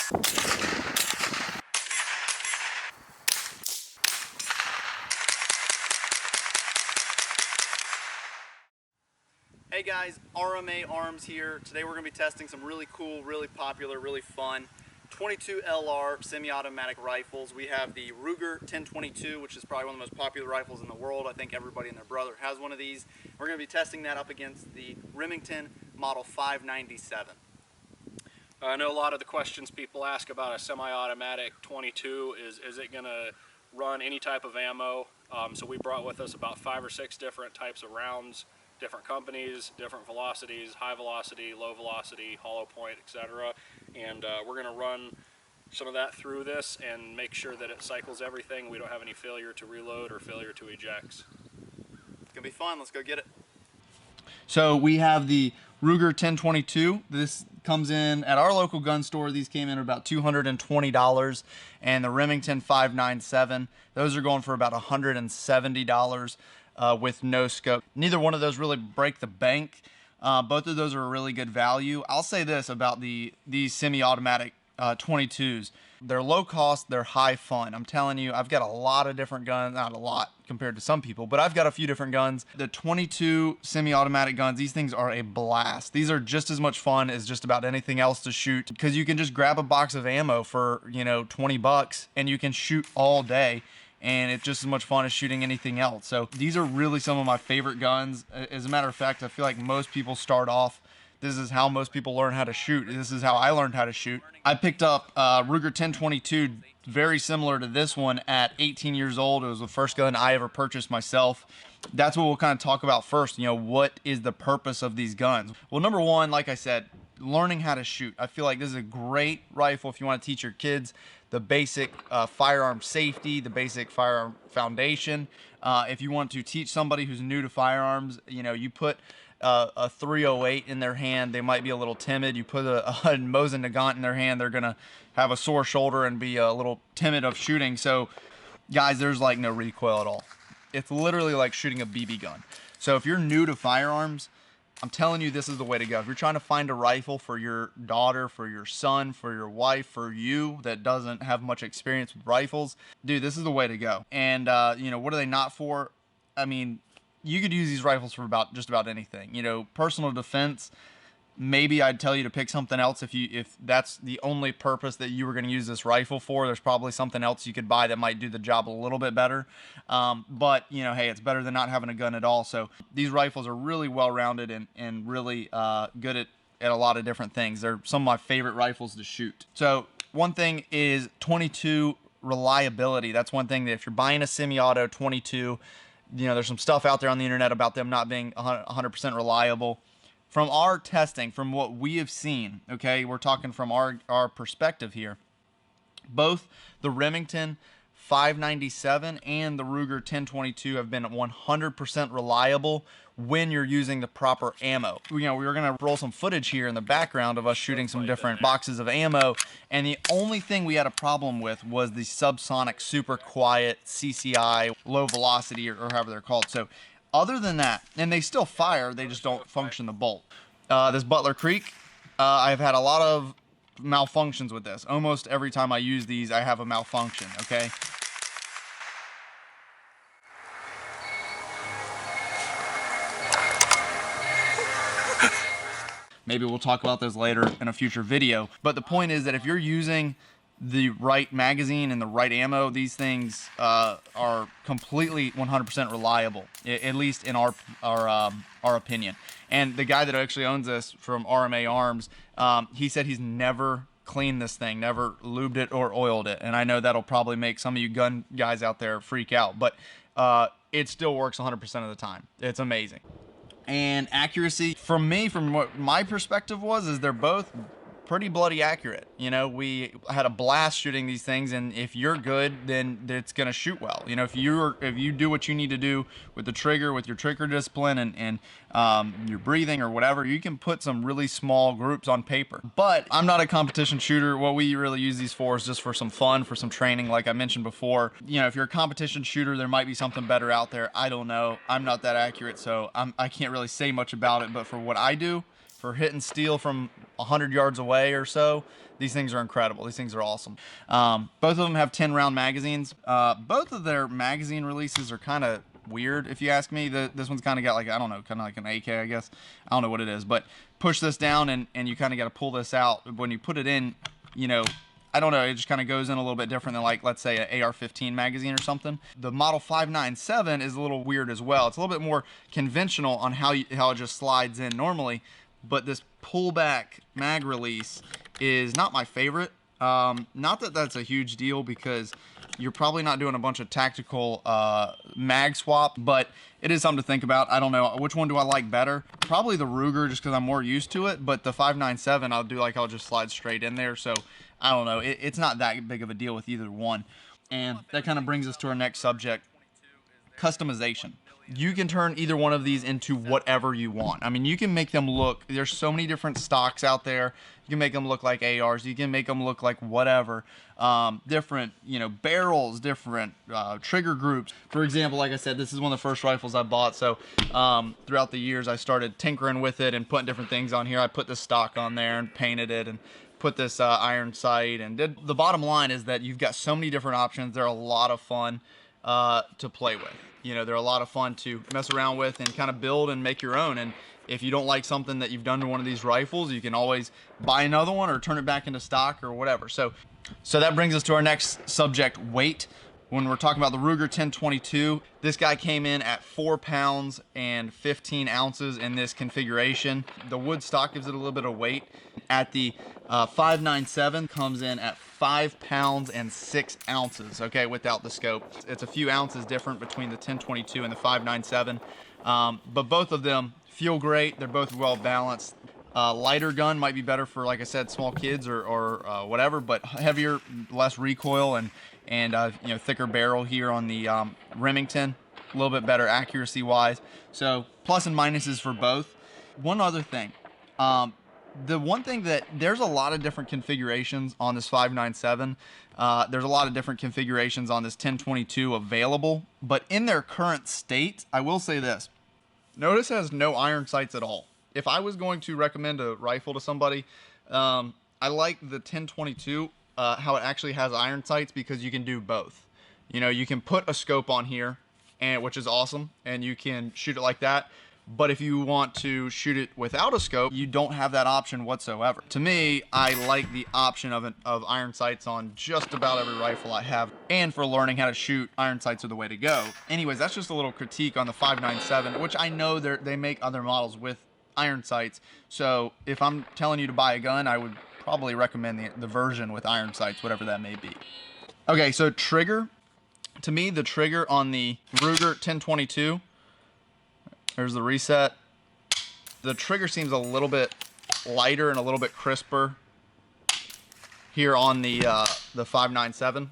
Hey guys, RMA Arms here. Today we're going to be testing some really cool, really popular, really fun 22 LR semi-automatic rifles. We have the Ruger 1022, which is probably one of the most popular rifles in the world. I think everybody and their brother has one of these. We're going to be testing that up against the Remington Model 597. I know a lot of the questions people ask about a semi-automatic 22 is it going to run any type of ammo? So we brought with us about 5 or 6 different types of rounds, different companies, different velocities, high velocity, low velocity, hollow point, etc. And we're going to run some of that through this and make sure that it cycles everything. We don't have any failure to reload or failure to ejects. It's going to be fun. Let's go get it. So we have the Ruger 1022. This comes in at our local gun store. These came in at about $220, and the Remington 597. Those are going for about $170 with no scope. Neither one of those really break the bank. Both of those are a really good value. I'll say this about these semi-automatic 22s. They're low cost, they're high fun. I'm telling you, I've got a lot of different guns, not a lot compared to some people, but I've got a few different guns. The 22 semi-automatic guns, these things are a blast. These are just as much fun as just about anything else to shoot, because you can just grab a box of ammo for, you know, 20 bucks and you can shoot all day, and it's just as much fun as shooting anything else. So these are really some of my favorite guns. As a matter of fact, I feel like most people start off, this is how most people learn how to shoot. This is how I learned how to shoot. I picked up Ruger 1022, very similar to this one, at 18 years old. It was the first gun I ever purchased myself. That's what we'll kind of talk about first. You know, what is the purpose of these guns? Well, number one, like I said, learning how to shoot. I feel like this is a great rifle if you want to teach your kids the basic firearm safety, the basic firearm foundation. If you want to teach somebody who's new to firearms, you know, you put a 308 in their hand, they might be a little timid. You put a Mosin Nagant in their hand, they're gonna have a sore shoulder and be a little timid of shooting. So guys, there's like no recoil at all. It's literally like shooting a BB gun. So if you're new to firearms, I'm telling you, this is the way to go. If you're trying to find a rifle for your daughter, for your son, for your wife, for you that doesn't have much experience with rifles, dude, this is the way to go. And you know, what are they not for? I mean, you could use these rifles for just about anything. You know, personal defense, maybe I'd tell you to pick something else if that's the only purpose that you were going to use this rifle for. There's probably something else you could buy that might do the job a little bit better. But, you know, hey, it's better than not having a gun at all. So these rifles are really well-rounded and really good at a lot of different things. They're some of my favorite rifles to shoot. So one thing is 22 reliability. That's one thing that if you're buying a semi-auto 22, you know, there's some stuff out there on the internet about them not being 100% reliable. From our testing, from what we have seen, okay, we're talking from our perspective here, both the Remington 597 and the Ruger 1022 have been 100% reliable when you're using the proper ammo. You know, we were going to roll some footage here in the background of us shooting some different boxes of ammo, and the only thing we had a problem with was the subsonic super quiet CCI low velocity, or however they're called. So other than that, and they still fire, they just don't function the bolt. This Butler Creek, I've had a lot of malfunctions with this. Almost every time I use these, I have a malfunction, okay? Maybe we'll talk about those later in a future video. But the point is that if you're using the right magazine and the right ammo, these things are completely 100% reliable, at least in our opinion. And the guy that actually owns this from RMA Arms, he said he's never cleaned this thing, never lubed it or oiled it. And I know that'll probably make some of you gun guys out there freak out, but it still works 100% of the time. It's amazing. And accuracy, from me, from what my perspective was, is they're both pretty bloody accurate. You know, we had a blast shooting these things, and if you're good, then it's gonna shoot well. You know, if you do what you need to do with the trigger, with your trigger discipline and your breathing or whatever, you can put some really small groups on paper. But I'm not a competition shooter. What we really use these for is just for some fun, for some training, like I mentioned before. You know, if you're a competition shooter, there might be something better out there. I don't know. I'm not that accurate, so I can't really say much about it. But for what I do, for hitting steel from 100 yards away or so, these things are incredible. These things are awesome. Both of them have 10-round magazines. Both of their magazine releases are kind of weird, if you ask me. This one's kind of got like, I don't know, kind of like an AK, I guess. I don't know what it is, but push this down and you kind of got to pull this out. When you put it in, you know, I don't know, it just kind of goes in a little bit different than, like, let's say an AR-15 magazine or something. The Model 597 is a little weird as well. It's a little bit more conventional on how it just slides in normally, but this pullback mag release is not my favorite. Not that that's a huge deal, because you're probably not doing a bunch of tactical mag swap, but it is something to think about. I don't know, which one do I like better? Probably the Ruger, just because I'm more used to it, but the 597 I'll just slide straight in there. So I don't know, it's not that big of a deal with either one. And that kind of brings us to our next subject, customization. You can turn either one of these into whatever you want. I mean, you can make them look, there's so many different stocks out there. You can make them look like ARs. You can make them look like whatever. Different, you know, barrels, different trigger groups. For example, like I said, this is one of the first rifles I bought. So throughout the years, I started tinkering with it and putting different things on here. I put this stock on there and painted it and put this iron sight. And the bottom line is that you've got so many different options. They're a lot of fun to play with. You know, they're a lot of fun to mess around with and kind of build and make your own. And if you don't like something that you've done to one of these rifles, you can always buy another one or turn it back into stock or whatever. So that brings us to our next subject, weight. When we're talking about the Ruger 1022, this guy came in at 4 pounds and 15 ounces in this configuration. The wood stock gives it a little bit of weight. At the 597 comes in at 5 pounds and 6 ounces, okay, without the scope. It's a few ounces different between the 1022 and the 597, but both of them feel great. They're both well balanced. Lighter gun might be better for, like I said, small kids or whatever, but heavier, less recoil, and you know, thicker barrel here on the Remington. A little bit better accuracy wise. So plus and minuses for both. One other thing, the one thing that there's a lot of different configurations on this 597. There's a lot of different configurations on this 1022 available, but in their current state, I will say this: notice it has no iron sights at all. If I was going to recommend a rifle to somebody, I like the 1022, how it actually has iron sights, because you can do both. You know, you can put a scope on here, which is awesome, and you can shoot it like that. But if you want to shoot it without a scope, you don't have that option whatsoever. To me, I like the option of iron sights on just about every rifle I have. And for learning how to shoot, iron sights are the way to go. Anyways, that's just a little critique on the 597, which I know they make other models with iron sights. So if I'm telling you to buy a gun, I would probably recommend the version with iron sights, whatever that may be. Okay, so trigger. To me, the trigger on the Ruger 1022, there's the reset. The trigger seems a little bit lighter and a little bit crisper here on the 597.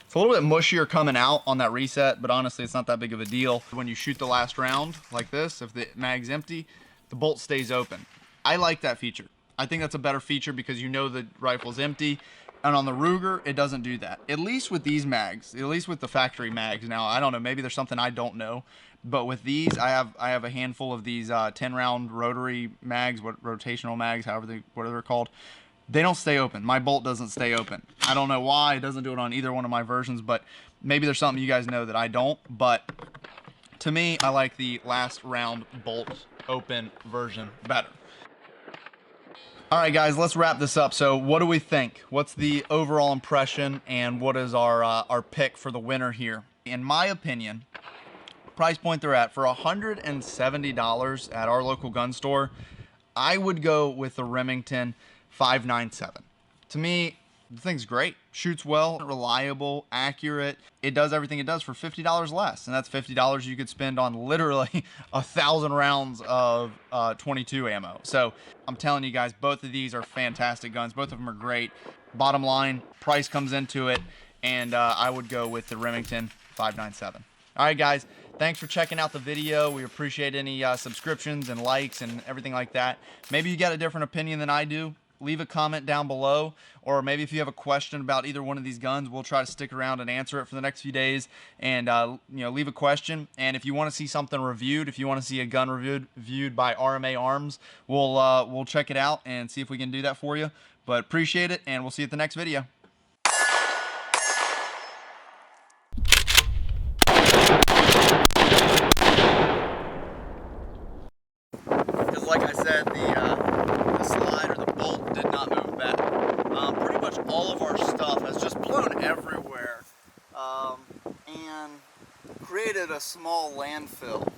It's a little bit mushier coming out on that reset, but honestly, it's not that big of a deal. When you shoot the last round like this, if the mag's empty, the bolt stays open. I like that feature. I think that's a better feature because you know the rifle's empty. And on the Ruger, it doesn't do that. At least with these mags, at least with the factory mags. Now, I don't know, maybe there's something I don't know, but with these, I have a handful of these 10-round rotary mags, rotational mags, whatever they're called. They don't stay open. My bolt doesn't stay open. I don't know why. It doesn't do it on either one of my versions, but maybe there's something you guys know that I don't. But to me, I like the last round bolt open version better. All right, guys, let's wrap this up. So what do we think? What's the overall impression, and what is our pick for the winner here? In my opinion, price point they're at, for $170 at our local gun store, I would go with the Remington 597. To me, the thing's great. Shoots well, reliable, accurate. It does everything it does for $50 less, and that's $50 you could spend on literally 1,000 rounds of 22 ammo. So I'm telling you guys, both of these are fantastic guns. Both of them are great. Bottom line, price comes into it, and I would go with the Remington 597. All right, guys, thanks for checking out the video. We appreciate any subscriptions and likes and everything like that. Maybe you got a different opinion than I do. leave a comment down below, or maybe if you have a question about either one of these guns, we'll try to stick around and answer it for the next few days. And leave a question. And if you want to see something reviewed, if you want to see a gun reviewed by RMA Arms, we'll check it out and see if we can do that for you. But appreciate it, and we'll see you at the next video. Because like I said, the slide or the bolt did not move back. Pretty much all of our stuff has just blown everywhere and created a small landfill.